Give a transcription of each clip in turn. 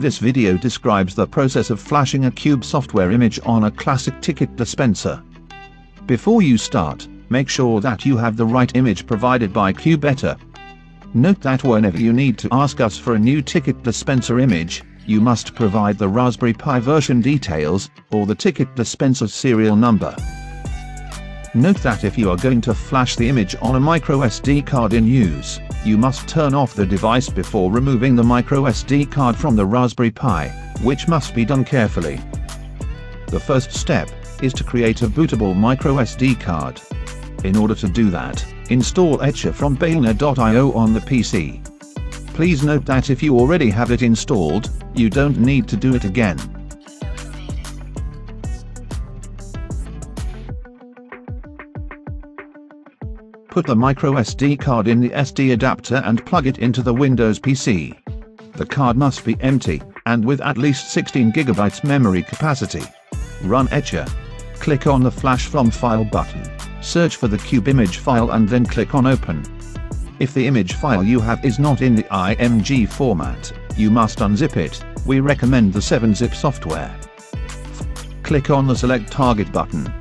This video describes the process of flashing a QUBE software image on a classic ticket dispenser. Before you start, make sure that you have the right image provided by QUBE. Note that whenever you need to ask us for a new ticket dispenser image, you must provide the Raspberry Pi version details, or the ticket dispenser serial number. Note that if you are going to flash the image on a microSD card in use, you must turn off the device before removing the microSD card from the Raspberry Pi, which must be done carefully. The first step is to create a bootable microSD card. In order to do that, install Etcher from balena.io on the PC. Please note that if you already have it installed, you don't need to do it again. Put the microSD card in the SD adapter and plug it into the Windows PC. The card must be empty, and with at least 16 GB memory capacity. Run Etcher. Click on the Flash from File button, search for the QUBE image file and then click on Open. If the image file you have is not in the IMG format, you must unzip it. We recommend the 7-zip software. Click on the Select Target button.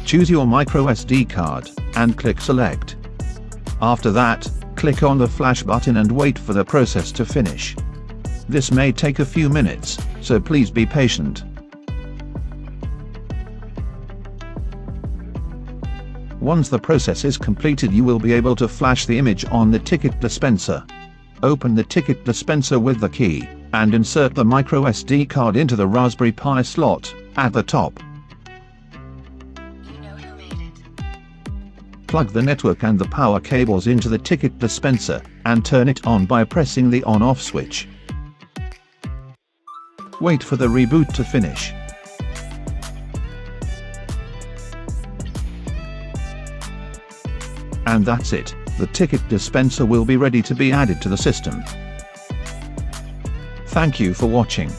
Choose your microSD card, and click Select. After that, click on the Flash button and wait for the process to finish. This may take a few minutes, so please be patient. Once the process is completed, you will be able to flash the image on the ticket dispenser. Open the ticket dispenser with the key, and insert the microSD card into the Raspberry Pi slot at the top. Plug the network and the power cables into the ticket dispenser, and turn it on by pressing the on-off switch. Wait for the reboot to finish. And that's it, the ticket dispenser will be ready to be added to the system. Thank you for watching.